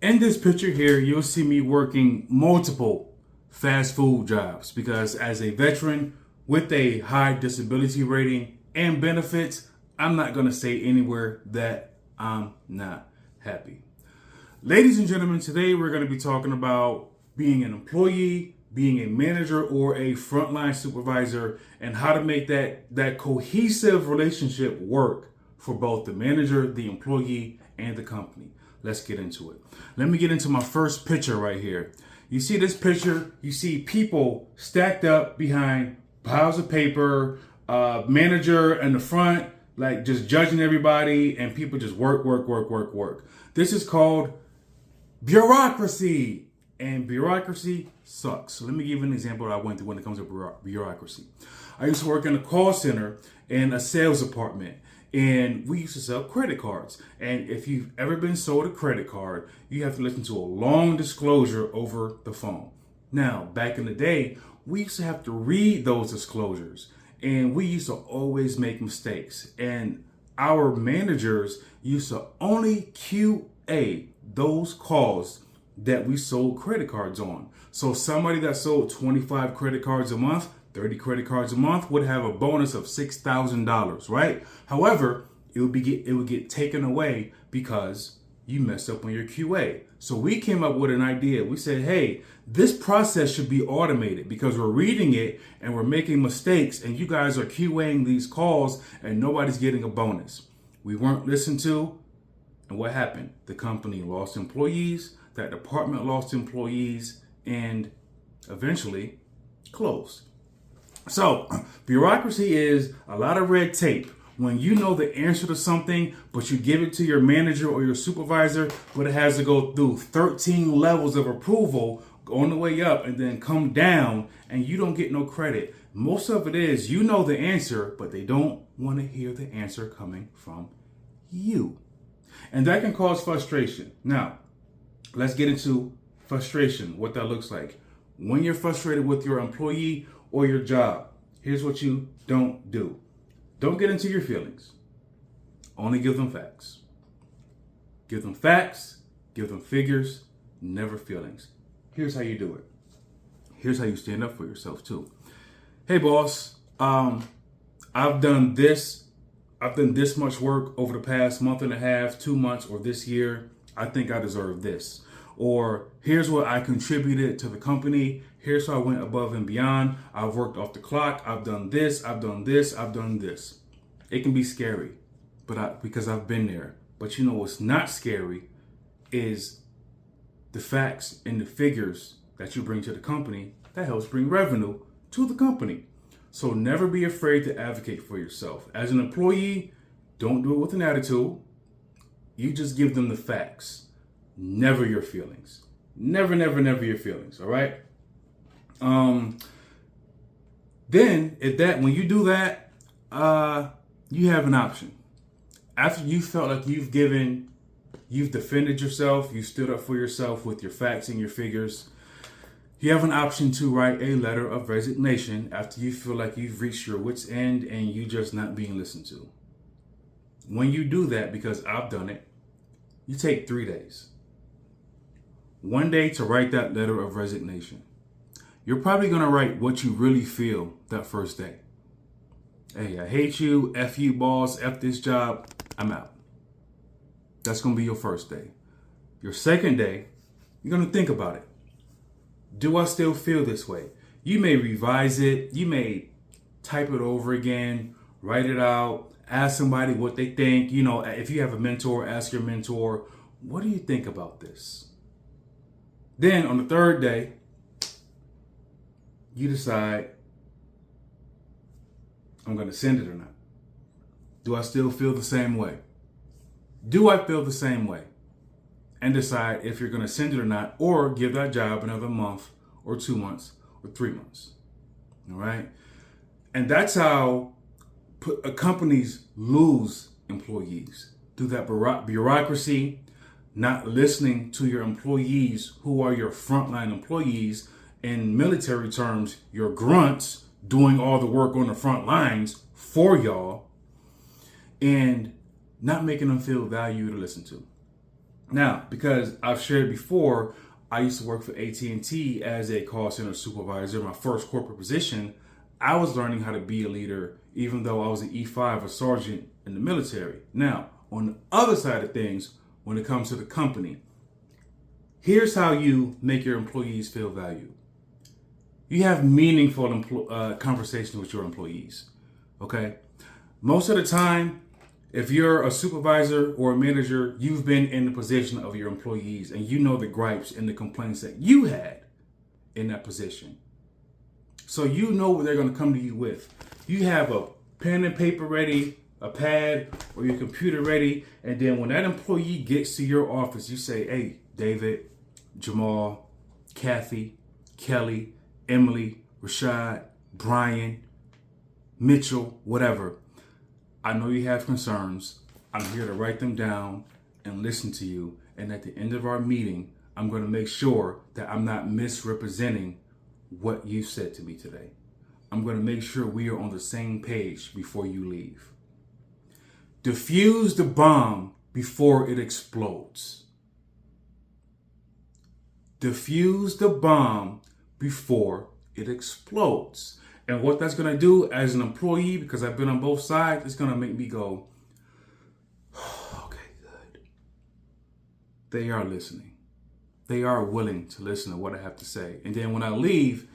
In this picture here, you'll see me working multiple fast food jobs because as a veteran with a high disability rating and benefits, I'm not going to say anywhere that I'm not happy. Ladies and gentlemen, today we're going to be talking about being an employee, being a manager or a frontline supervisor, and how to make that cohesive relationship work for both the manager, the employee, and the company. Let's get into it. Let me get into my first picture right here. You see this picture, you see people stacked up behind piles of paper, manager in the front, like just judging everybody, and people just work. This is called bureaucracy, and bureaucracy sucks. So let me give you an example that I went through when it comes to bureaucracy. I used to work in a call center in a sales department, and we used to sell credit cards. And if you've ever been sold a credit card, you have to listen to a long disclosure over the phone. Now, back in the day, we used to have to read those disclosures, and we used to always make mistakes. And our managers used to only QA those calls that we sold credit cards on. So somebody that sold 25 credit cards a month, 30 credit cards a month would have a bonus of $6,000, right? However, it would get taken away because you messed up on your QA. So we came up with an idea. We said, hey, this process should be automated because we're reading it and we're making mistakes, and you guys are QAing these calls and nobody's getting a bonus. We weren't listened to, and what happened? The company lost employees, that department lost employees, and eventually closed. So bureaucracy is a lot of red tape. When you know the answer to something, but you give it to your manager or your supervisor, but it has to go through 13 levels of approval on the way up and then come down, and you don't get no credit. Most of it is you know the answer, but they don't want to hear the answer coming from you. And that can cause frustration. Now, let's get into frustration, what that looks like. When you're frustrated with your employee or your job, here's what you don't do. Don't get into your feelings. Only give them facts. Give them facts, give them figures, never feelings. Here's how you do it. Here's how you stand up for yourself too. Hey boss, I've done this much work over the past month and a half, 2 months, or this year. I think I deserve this. Or here's what I contributed to the company. Here's how I went above and beyond. I've worked off the clock. I've done this. I've done this. I've done this. It can be scary, because I've been there. But you know what's not scary is the facts and the figures that you bring to the company that helps bring revenue to the company. So never be afraid to advocate for yourself. As an employee, don't do it with an attitude. You just give them the facts. Never your feelings. Never your feelings, all right? Then when you do that, you have an option. After you felt like you've defended yourself, you stood up for yourself with your facts and your figures, you have an option to write a letter of resignation after you feel like you've reached your wit's end and you just not being listened to. When you do that, because I've done it, you take 3 days. 1 day to write that letter of resignation. You're probably going to write what you really feel that first day. Hey, I hate you, F you boss, F this job, I'm out. That's going to be your first day. Your second day, you're going to think about it. Do I still feel this way? You may revise it. You may type it over again, write it out, ask somebody what they think. You know, if you have a mentor, ask your mentor, what do you think about this? Then on the third day, you decide, I'm going to send it or not. Do I still feel the same way? Do I feel the same way? And decide if you're going to send it or not, or give that job another month or 2 months or 3 months. All right. And that's how companies lose employees, through that bureaucracy, not listening to your employees who are your frontline employees. In military terms, your grunts doing all the work on the front lines for y'all, and not making them feel valued or listened to. Now, because I've shared before, I used to work for AT&T as a call center supervisor. My first corporate position, I was learning how to be a leader, even though I was an E5, a sergeant in the military. Now, on the other side of things, when it comes to the company, here's how you make your employees feel valued. You have meaningful conversations with your employees, okay? Most of the time, if you're a supervisor or a manager, you've been in the position of your employees and you know the gripes and the complaints that you had in that position. So you know what they're going to come to you with. You have a pen and paper ready, a pad, or your computer ready. And then when that employee gets to your office, you say, hey, David, Jamal, Kathy, Kelly, Emily, Rashad, Brian, Mitchell, whatever. I know you have concerns. I'm here to write them down and listen to you. And at the end of our meeting, I'm going to make sure that I'm not misrepresenting what you said to me today. I'm going to make sure we are on the same page before you leave. Diffuse the bomb before it explodes. Diffuse the bomb before it explodes. And what that's going to do as an employee, because I've been on both sides, it's going to make me go, okay, good. They are listening. They are willing to listen to what I have to say. And then when I leave,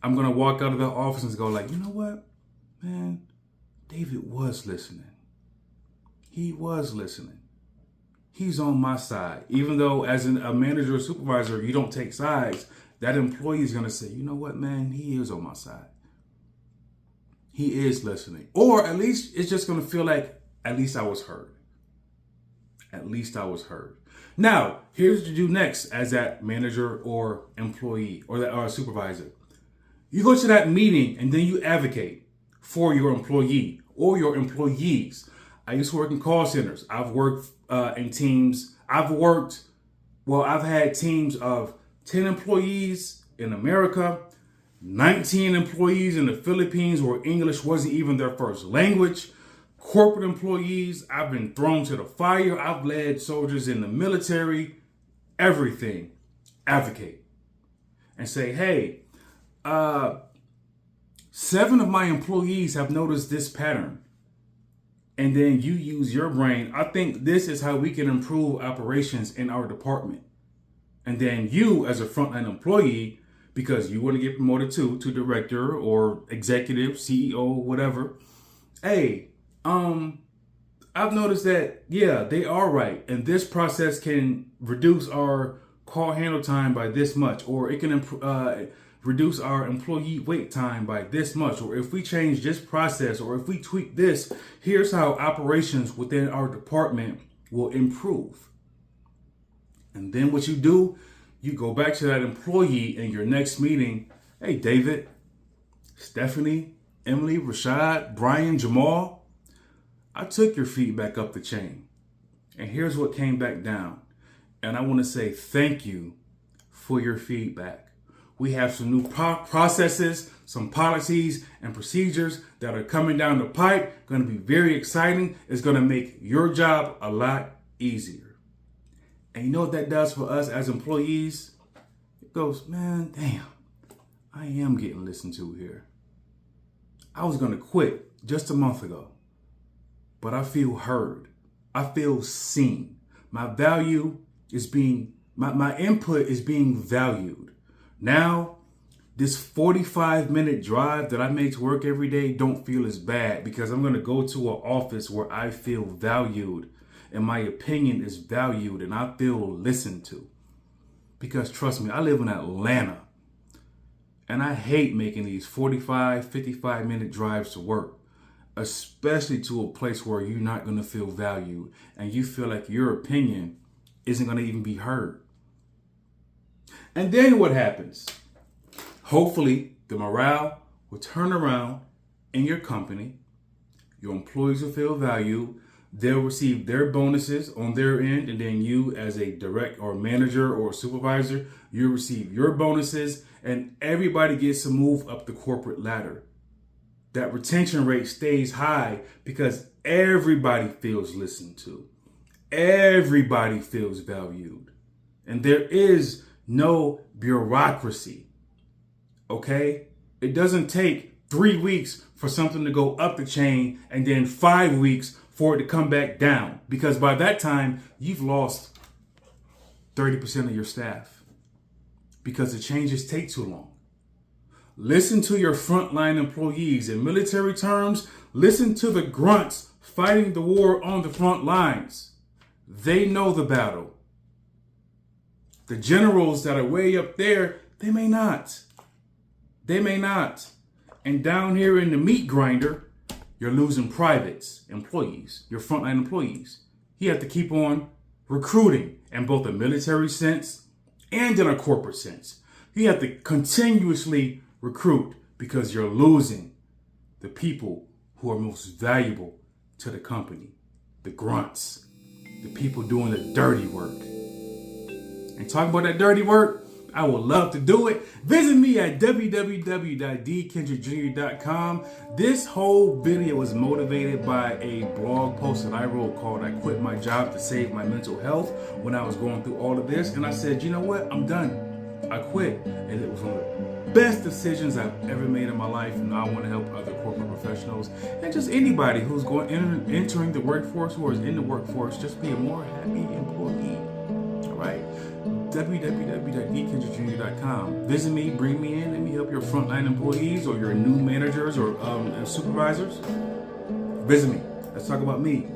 I'm going to walk out of the office and go like, you know what, man, David was listening. He was listening. He's on my side. Even though as a manager or supervisor, you don't take sides, that employee is going to say, you know what, man, he is on my side. He is listening. Or at least it's just going to feel like, at least I was heard. At least I was heard. Now, here's what you do next as that manager or employee or that supervisor. You go to that meeting and then you advocate for your employee or your employees. I used to work in call centers. I've worked in teams. I've had teams of 10 employees in America, 19 employees in the Philippines where English wasn't even their first language. Corporate employees, I've been thrown to the fire. I've led soldiers in the military, everything. Advocate and say, hey, 7 of my employees have noticed this pattern. And then you use your brain. I think this is how we can improve operations in our department. And then you as a frontline employee, because you want to get promoted to director or executive, CEO, whatever. Hey, I've noticed that, yeah, they are right. And this process can reduce our call handle time by this much, or it can reduce our employee wait time by this much. Or if we change this process, or if we tweak this, here's how operations within our department will improve. And then what you do, you go back to that employee in your next meeting. Hey, David, Stephanie, Emily, Rashad, Brian, Jamal, I took your feedback up the chain. And here's what came back down. And I want to say thank you for your feedback. We have some new processes, some policies and procedures that are coming down the pipe. Going to be very exciting. It's going to make your job a lot easier. And you know what that does for us as employees? It goes, man, damn, I am getting listened to here. I was going to quit just a month ago, but I feel heard. I feel seen. My value is my input is being valued. Now, this 45-minute drive that I make to work every day don't feel as bad because I'm going to go to an office where I feel valued. And my opinion is valued and I feel listened to. Because trust me, I live in Atlanta and I hate making these 45, 55-minute drives to work, especially to a place where you're not going to feel valued and you feel like your opinion isn't going to even be heard. And then what happens? Hopefully, the morale will turn around in your company. Your employees will feel valued. They'll receive their bonuses on their end, and then you as a direct or manager or supervisor, you receive your bonuses, and everybody gets to move up the corporate ladder. That retention rate stays high because everybody feels listened to. everybody feels valued. And there is no bureaucracy. Okay? It doesn't take 3 weeks for something to go up the chain and then 5 weeks for it to come back down. Because by that time, you've lost 30% of your staff. Because the changes take too long. Listen to your frontline employees. In military terms, listen to the grunts fighting the war on the front lines. They know the battle. The generals that are way up there, they may not. They may not. And down here in the meat grinder, you're losing privates, employees, your frontline employees. You have to keep on recruiting in both a military sense and in a corporate sense. You have to continuously recruit because you're losing the people who are most valuable to the company, the grunts, the people doing the dirty work. And talking about that dirty work, I would love to do it. Visit me at www.dkendrickjr.com. This whole video was motivated by a blog post that I wrote called I Quit My Job to Save My Mental Health when I was going through all of this. And I said, you know what? I'm done. I quit. And it was one of the best decisions I've ever made in my life. And I want to help other corporate professionals and just anybody who's entering the workforce or is in the workforce, just be a more happy employee. All right? www.dkendrickjr.com. Visit me, bring me in, let me help your frontline employees or your new managers or supervisors. Visit me. Let's talk about me.